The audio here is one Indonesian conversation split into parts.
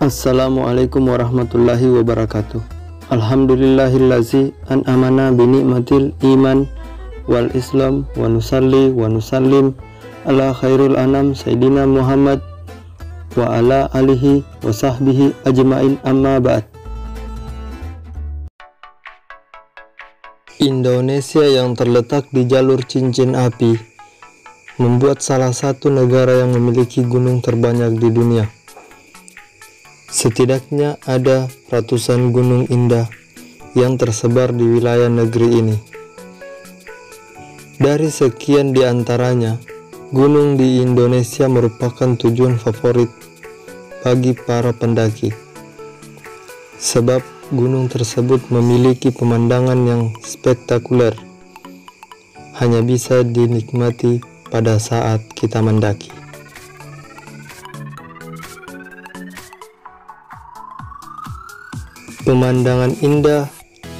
Assalamualaikum warahmatullahi wabarakatuh. Alhamdulillahillazi an'amana binikmatil iman wal islam wa nusalli wa nusallim ala khairul anam sayyidina Muhammad wa ala alihi wa sahbihi ajma'in, amma ba'd. Indonesia yang terletak di jalur cincin api membuat salah satu negara yang memiliki gunung terbanyak di dunia. Setidaknya ada ratusan gunung indah yang tersebar di wilayah negeri ini. Dari sekian di antaranya, gunung di Indonesia merupakan tujuan favorit bagi para pendaki. Sebab gunung tersebut memiliki pemandangan yang spektakuler, hanya bisa dinikmati pada saat kita mendaki. Pemandangan indah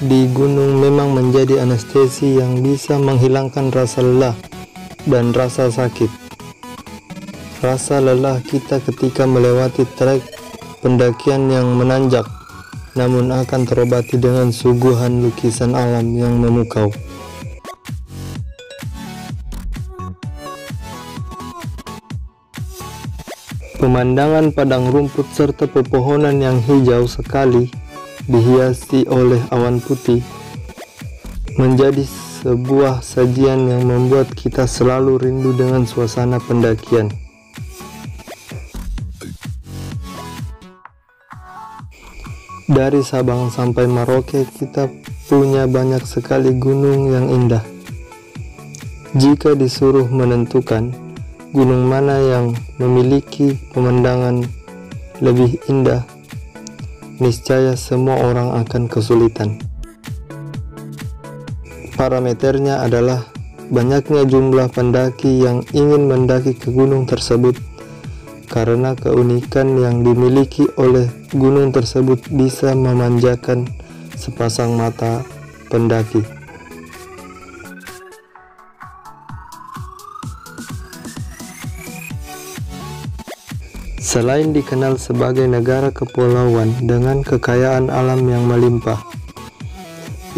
di gunung memang menjadi anestesi yang bisa menghilangkan rasa lelah dan rasa sakit. Rasa lelah kita ketika melewati trek pendakian yang menanjak, namun akan terobati dengan suguhan lukisan alam yang memukau. Pemandangan padang rumput serta pepohonan yang hijau sekali dihiasi oleh awan putih menjadi sebuah sajian yang membuat kita selalu rindu dengan suasana pendakian. Dari Sabang sampai Merauke kita punya banyak sekali gunung yang indah. Jika disuruh menentukan gunung mana yang memiliki pemandangan lebih indah, niscaya semua orang akan kesulitan. Parameternya adalah banyaknya jumlah pendaki yang ingin mendaki ke gunung tersebut, karena keunikan yang dimiliki oleh gunung tersebut bisa memanjakan sepasang mata pendaki. Selain dikenal sebagai negara kepulauan dengan kekayaan alam yang melimpah,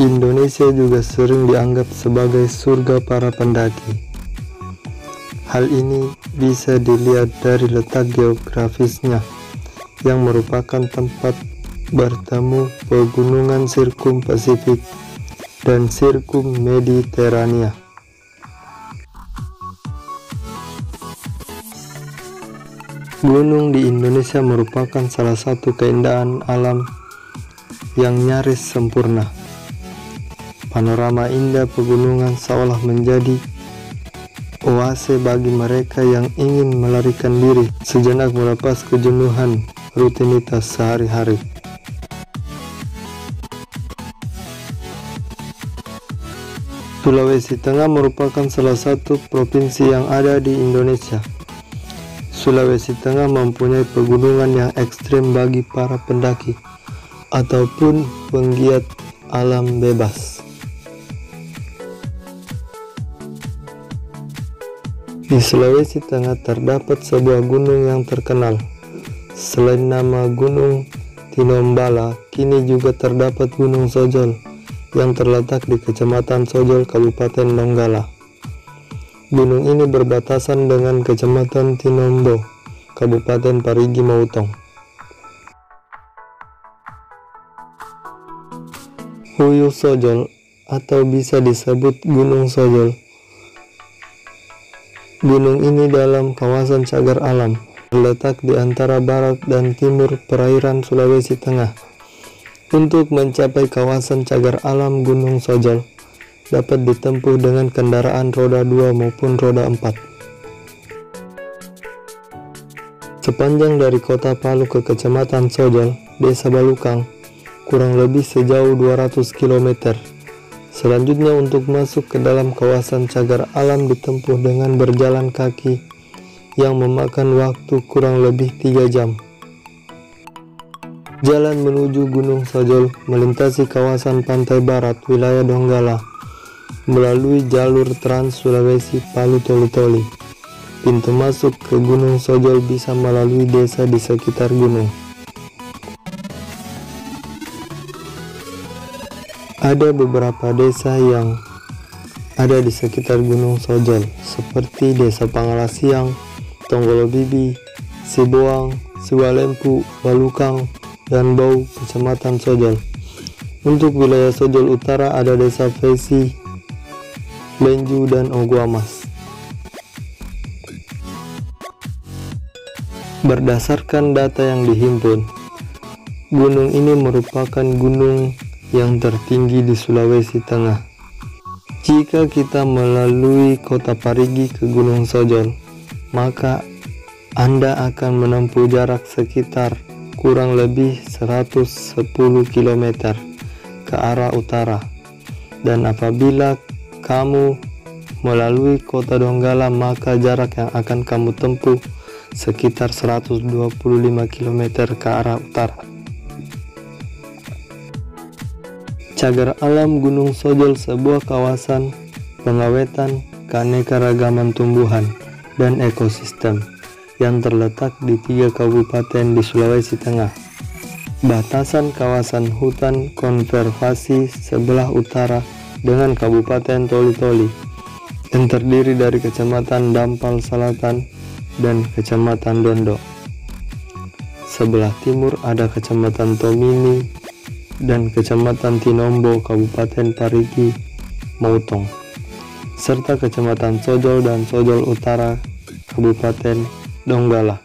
Indonesia juga sering dianggap sebagai surga para pendaki. Hal ini bisa dilihat dari letak geografisnya yang merupakan tempat bertemu pegunungan Sirkum Pasifik dan Sirkum Mediterania. Gunung di Indonesia merupakan salah satu keindahan alam yang nyaris sempurna. Panorama indah pegunungan seolah menjadi oase bagi mereka yang ingin melarikan diri sejenak melepas kejenuhan rutinitas sehari-hari. Sulawesi Tengah merupakan salah satu provinsi yang ada di Indonesia. Sulawesi Tengah mempunyai pegunungan yang ekstrem bagi para pendaki ataupun penggiat alam bebas. Di Sulawesi Tengah terdapat sebuah gunung yang terkenal. Selain nama Gunung Tinombala, kini juga terdapat Gunung Sojol yang terletak di Kecamatan Sojol, Kabupaten Donggala. Gunung ini berbatasan dengan Kecamatan Tinombo, Kabupaten Parigi Motong. Huyu Sojol atau bisa disebut Gunung Sojol. Gunung ini dalam kawasan cagar alam, terletak di antara barat dan timur perairan Sulawesi Tengah. Untuk mencapai kawasan cagar alam Gunung Sojol dapat ditempuh dengan kendaraan roda 2 maupun roda 4. Sepanjang dari kota Palu ke Kecamatan Sojol, Desa Balukang, kurang lebih sejauh 200 km. Selanjutnya untuk masuk ke dalam kawasan cagar alam ditempuh dengan berjalan kaki yang memakan waktu kurang lebih 3 jam. Jalan menuju Gunung Sojol melintasi kawasan pantai barat wilayah Donggala melalui jalur Trans Sulawesi Palu Toli-Toli. Pintu masuk ke Gunung Sojol bisa melalui desa di sekitar gunung. Ada beberapa desa yang ada di sekitar Gunung Sojol, seperti Desa Pangalasiang, Tonggolo Bibi, Siboang, Siwalempu, Balukang, dan Bau, Kecamatan Sojol. Untuk wilayah Sojol Utara ada Desa Vesi, Lenju, dan Oguamas. Berdasarkan data yang dihimpun, gunung ini merupakan gunung yang tertinggi di Sulawesi Tengah. Jika kita melalui kota Parigi ke Gunung Sojol, maka Anda akan menempuh jarak sekitar kurang lebih 110 km ke arah utara. Dan apabila kamu melalui kota Donggala, maka jarak yang akan kamu tempuh sekitar 125 km ke arah utara. Cagar alam Gunung Sojol sebuah kawasan pengawetan keanekaragaman tumbuhan dan ekosistem yang terletak di 3 kabupaten di Sulawesi Tengah. Batasan kawasan hutan konservasi sebelah utara dengan Kabupaten Toli-Toli yang terdiri dari Kecamatan Dampal Selatan dan Kecamatan Dondo. Sebelah timur ada Kecamatan Tomini dan Kecamatan Tinombo, Kabupaten Parigi, Mautong, serta Kecamatan Sojol dan Sojol Utara, Kabupaten Donggala.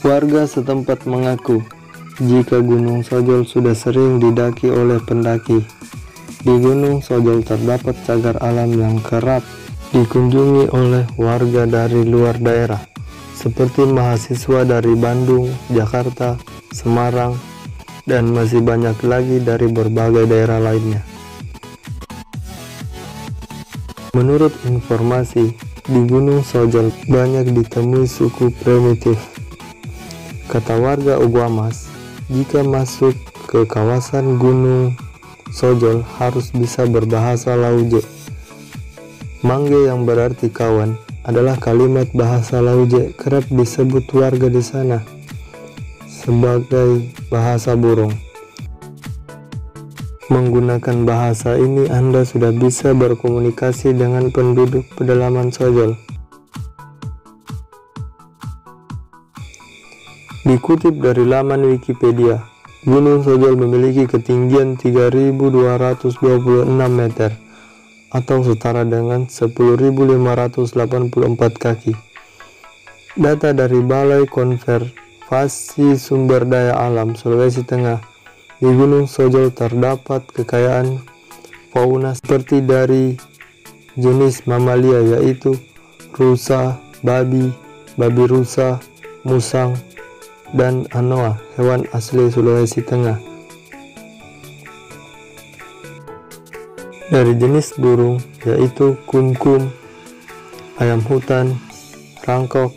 Warga setempat mengaku jika Gunung Sojol sudah sering didaki oleh pendaki. Di Gunung Sojol terdapat cagar alam yang kerap dikunjungi oleh warga dari luar daerah, seperti mahasiswa dari Bandung, Jakarta, Semarang, dan masih banyak lagi dari berbagai daerah lainnya. Menurut informasi, di Gunung Sojol banyak ditemui suku primitif. Kata warga Oguamas, jika masuk ke kawasan Gunung Sojol harus bisa berbahasa Lauje. Mangge yang berarti kawan adalah kalimat bahasa Lauje kerap disebut warga di sana sebagai bahasa burung. Menggunakan bahasa ini Anda sudah bisa berkomunikasi dengan penduduk pedalaman Sojol. Dikutip dari laman Wikipedia, Gunung Sojol memiliki ketinggian 3.226 meter atau setara dengan 10.584 kaki. Data dari Balai Konservasi Sumber Daya Alam Sulawesi Tengah, di Gunung Sojol terdapat kekayaan fauna seperti dari jenis mamalia yaitu rusa, babi rusa, musang, dan anoa, hewan asli Sulawesi Tengah. Dari jenis burung yaitu kumkum, ayam hutan, rangkok,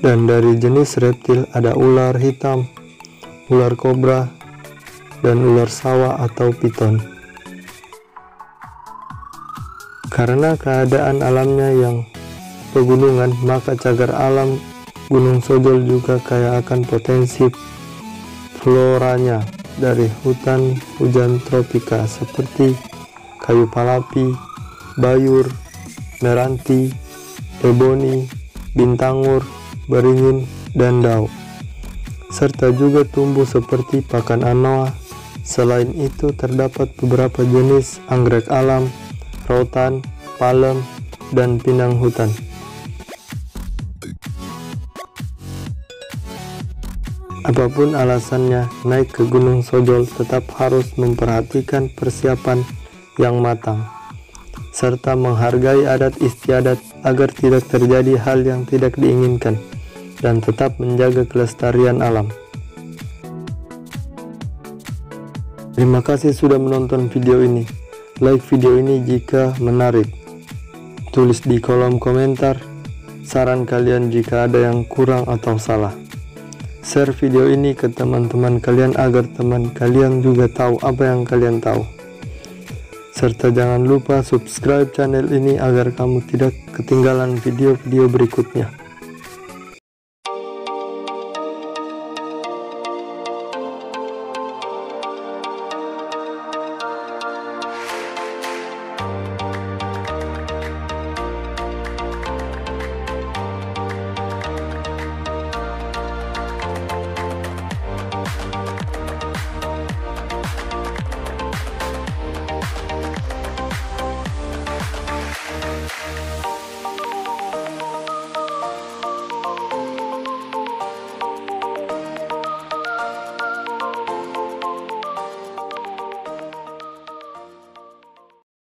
dan dari jenis reptil ada ular hitam, ular kobra, dan ular sawah atau piton. Karena keadaan alamnya yang pegunungan, maka cagar alam Gunung Sojol juga kaya akan potensi floranya dari hutan hujan tropika seperti kayu palapi, bayur, meranti, eboni, bintangur, beringin, dan dau, serta juga tumbuh seperti pakan anoa. Selain itu terdapat beberapa jenis anggrek alam, rotan, palem, dan pinang hutan. Apapun alasannya, naik ke Gunung Sojol tetap harus memperhatikan persiapan yang matang, serta menghargai adat istiadat agar tidak terjadi hal yang tidak diinginkan, dan tetap menjaga kelestarian alam. Terima kasih sudah menonton video ini. Like video ini jika menarik. Tulis di kolom komentar saran kalian jika ada yang kurang atau salah. Share video ini ke teman-teman kalian agar teman kalian juga tahu apa yang kalian tahu. Serta jangan lupa subscribe channel ini agar kamu tidak ketinggalan video-video berikutnya.